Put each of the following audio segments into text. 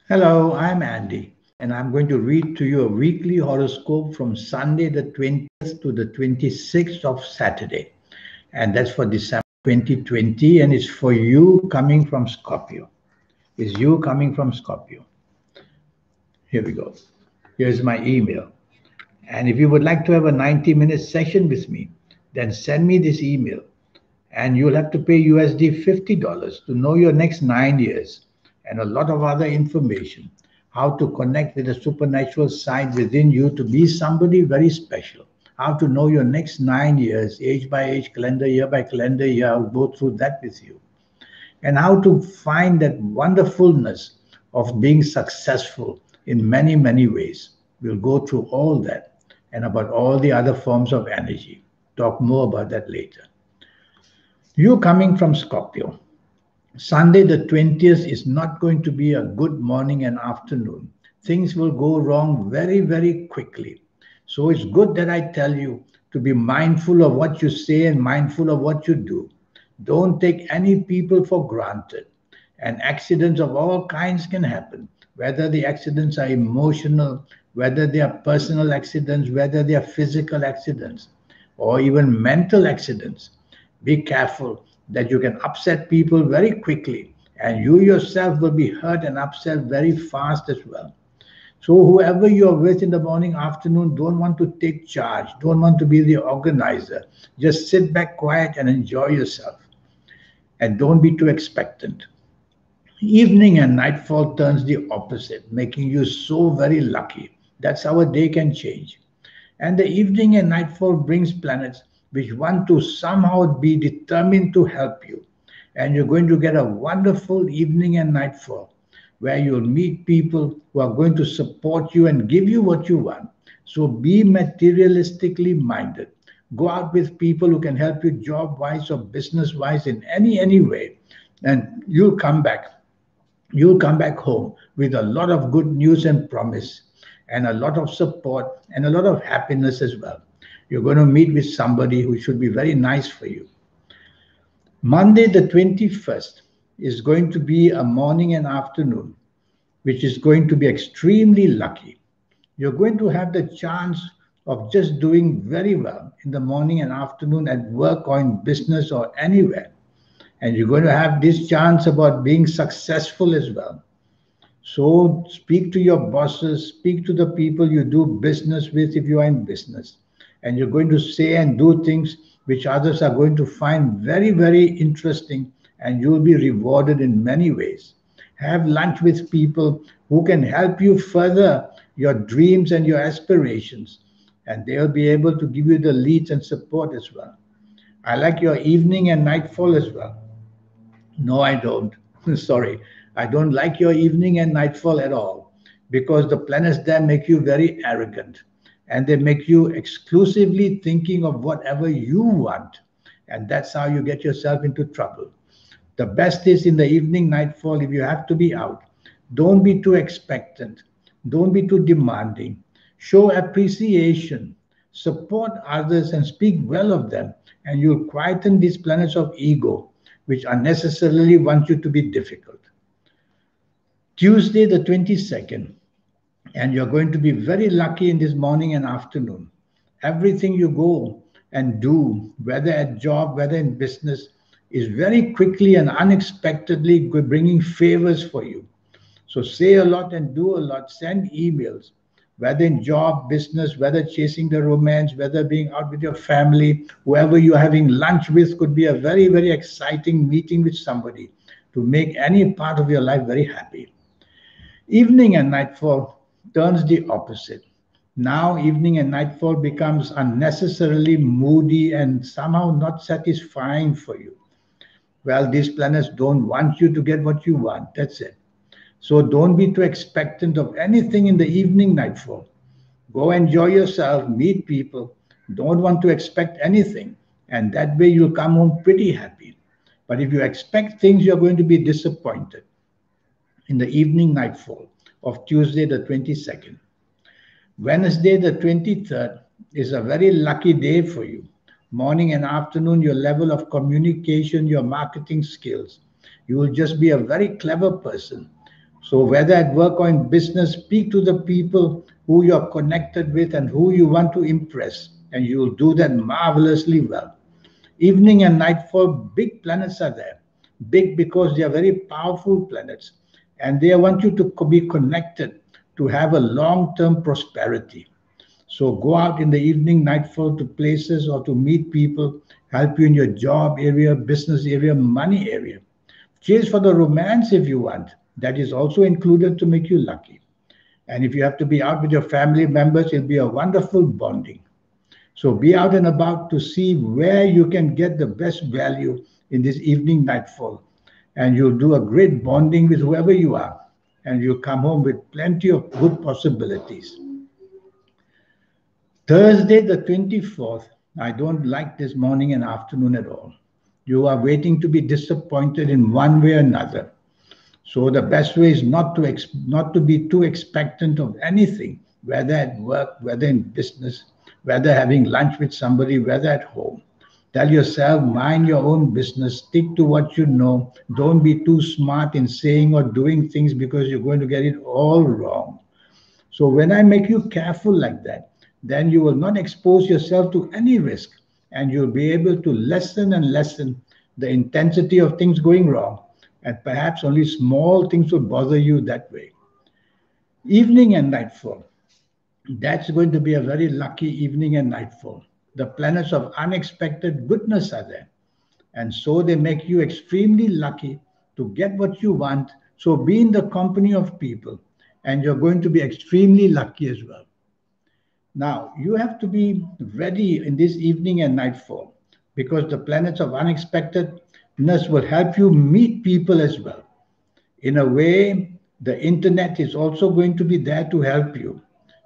Hello, I'm Andy, and I'm going to read to you a weekly horoscope from Sunday the 20th to the 26th of Saturday. And that's for December 2020, and it's for you coming from Scorpio. It's you coming from Scorpio. Here we go. Here's my email. And if you would like to have a 90-minute session with me, then send me this email. And you'll have to pay USD $50 to know your next 9 years and a lot of other information. How to connect with the supernatural side within you to be somebody very special. How to know your next 9 years, age by age, calendar year by calendar year. I'll go through that with you. And how to find that wonderfulness of being successful in many, many ways. We'll go through all that and about all the other forms of energy. Talk more about that later. You coming from Scorpio. Sunday the 20th is not going to be a good morning and afternoon. Things will go wrong very, very quickly. So it's good that I tell you to be mindful of what you say and mindful of what you do. Don't take any people for granted. And accidents of all kinds can happen, whether the accidents are emotional, whether they are personal accidents, whether they are physical accidents, or even mental accidents. Be careful that you can upset people very quickly, and you yourself will be hurt and upset very fast as well. So, whoever you're with in the morning, afternoon, don't want to take charge, don't want to be the organizer. Just sit back quiet and enjoy yourself, and don't be too expectant. Evening and nightfall turns the opposite, making you so very lucky. That's how a day can change. And the evening and nightfall brings planets which want to somehow be determined to help you. And you're going to get a wonderful evening and nightfall where you'll meet people who are going to support you and give you what you want. So be materialistically minded. Go out with people who can help you job wise or business wise in any way. And you'll come back home with a lot of good news and promise and a lot of support and a lot of happiness as well. You're going to meet with somebody who should be very nice for you. Monday, the 21st, is going to be a morning and afternoon, which is going to be extremely lucky. You're going to have the chance of just doing very well in the morning and afternoon at work or in business or anywhere. And you're going to have this chance about being successful as well. So speak to your bosses, speak to the people you do business with if you are in business. And you're going to say and do things which others are going to find very, very interesting, and you'll be rewarded in many ways. Have lunch with people who can help you further your dreams and your aspirations, and they'll be able to give you the leads and support as well. I like your evening and nightfall as well. No, I don't. Sorry. I don't like your evening and nightfall at all because the planets there make you very arrogant and they make you exclusively thinking of whatever you want. And that's how you get yourself into trouble. The best is in the evening, nightfall, if you have to be out, don't be too expectant, don't be too demanding. Show appreciation, support others, and speak well of them, and you'll quieten these planets of ego, which unnecessarily want you to be difficult. Tuesday, the 22nd, and you're going to be very lucky in this morning and afternoon. Everything you go and do, whether at job, whether in business, is very quickly and unexpectedly bringing favors for you. So say a lot and do a lot. Send emails, whether in job, business, whether chasing the romance, whether being out with your family, whoever you're having lunch with could be a very, very exciting meeting with somebody to make any part of your life very happy. Evening and nightfall turns the opposite. Now, evening and nightfall becomes unnecessarily moody and somehow not satisfying for you. Well, these planets don't want you to get what you want. That's it. So don't be too expectant of anything in the evening nightfall. Go enjoy yourself, meet people. Don't want to expect anything. And that way you'll come home pretty happy. But if you expect things, you're going to be disappointed in the evening nightfall of Tuesday, the 22nd. Wednesday, the 23rd, is a very lucky day for you. Morning and afternoon, your level of communication, your marketing skills. You will just be a very clever person. So whether at work or in business, speak to the people who you're connected with and who you want to impress, and you'll do that marvelously well. Evening and nightfall, big planets are there. Big because they are very powerful planets, and they want you to be connected to have a long-term prosperity. So go out in the evening, nightfall, to places or to meet people, help you in your job area, business area, money area. Chase for the romance if you want. That is also included to make you lucky. And if you have to be out with your family members, it'll be a wonderful bonding. So be out and about to see where you can get the best value in this evening nightfall. And you'll do a great bonding with whoever you are. And you'll come home with plenty of good possibilities. Thursday, the 24th, I don't like this morning and afternoon at all. You are waiting to be disappointed in one way or another. So the best way is not to be too expectant of anything, whether at work, whether in business, whether having lunch with somebody, whether at home. Tell yourself, mind your own business, stick to what you know. Don't be too smart in saying or doing things because you're going to get it all wrong. So when I make you careful like that, then you will not expose yourself to any risk, and you'll be able to lessen and lessen the intensity of things going wrong, and perhaps only small things will bother you that way. Evening and nightfall. That's going to be a very lucky evening and nightfall. The planets of unexpected goodness are there. And so they make you extremely lucky to get what you want. So be in the company of people, and you're going to be extremely lucky as well. Now, you have to be ready in this evening and nightfall, because the planets of unexpectedness will help you meet people as well. In a way, the internet is also going to be there to help you.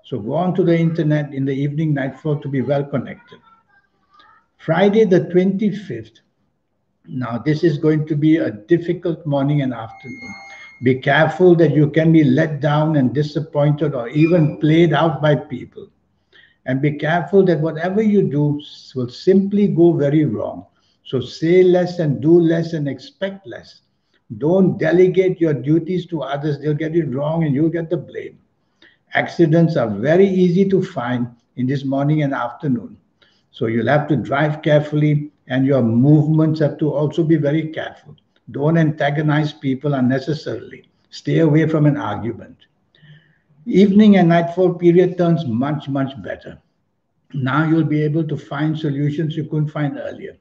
So go on to the internet in the evening nightfall to be well connected. Friday the 25th. Now, this is going to be a difficult morning and afternoon. Be careful that you can be let down and disappointed or even played out by people. And be careful that whatever you do will simply go very wrong. So say less and do less and expect less. Don't delegate your duties to others. They'll get it wrong and you'll get the blame. Accidents are very easy to find in this morning and afternoon. So you'll have to drive carefully, and your movements have to also be very careful. Don't antagonize people unnecessarily. Stay away from an argument. Evening and nightfall period turns much, much better. Now you'll be able to find solutions you couldn't find earlier.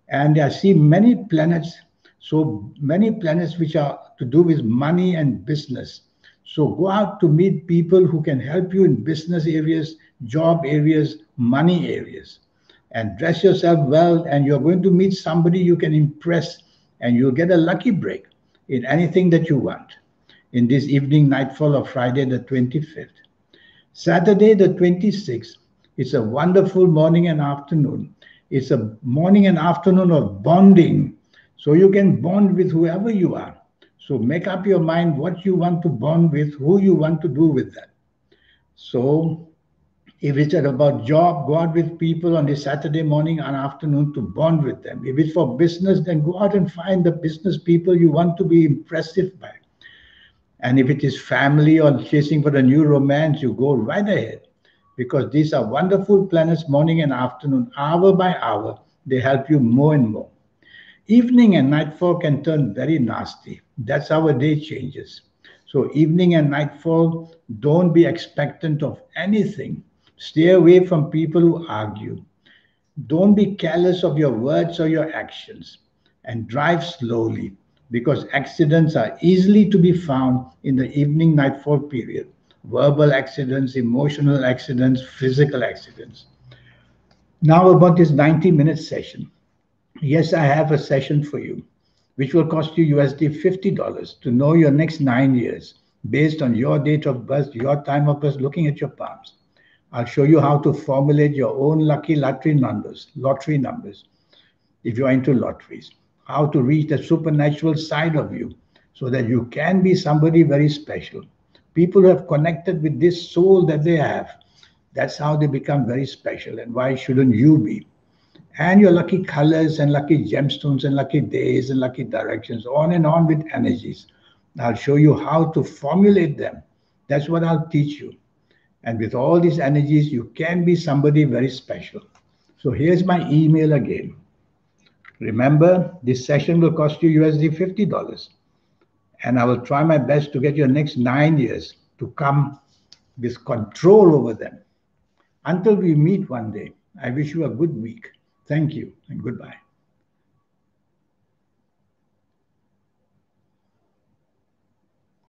And I see many planets, so many planets which are to do with money and business. So go out to meet people who can help you in business areas, job areas, money areas. And dress yourself well, and you're going to meet somebody you can impress, and you'll get a lucky break in anything that you want in this evening nightfall of Friday the 25th. Saturday the 26th, it's a wonderful morning and afternoon. It's a morning and afternoon of bonding. So you can bond with whoever you are. So make up your mind what you want to bond with, who you want to do with that. So if it's about job, go out with people on a Saturday morning and afternoon to bond with them. If it's for business, then go out and find the business people you want to be impressive by. And if it is family or chasing for the new romance, you go right ahead, because these are wonderful planets morning and afternoon, hour by hour. They help you more and more. Evening and nightfall can turn very nasty. That's how a day changes. So evening and nightfall, don't be expectant of anything. Stay away from people who argue. Don't be careless of your words or your actions, and drive slowly, because accidents are easily to be found in the evening nightfall period. Verbal accidents, emotional accidents, physical accidents. Now about this 90-minute session. Yes, I have a session for you, which will cost you USD $50 to know your next 9 years based on your date of birth, your time of birth, looking at your palms. I'll show you how to formulate your own lucky lottery numbers, if you're into lotteries. How to reach the supernatural side of you so that you can be somebody very special. People who have connected with this soul that they have, that's how they become very special. And why shouldn't you be? And your lucky colors and lucky gemstones and lucky days and lucky directions, on and on with energies. I'll show you how to formulate them. That's what I'll teach you. And with all these energies, you can be somebody very special. So here's my email again. Remember, this session will cost you USD $50. And I will try my best to get your next 9 years to come with control over them. Until we meet one day, I wish you a good week. Thank you and goodbye.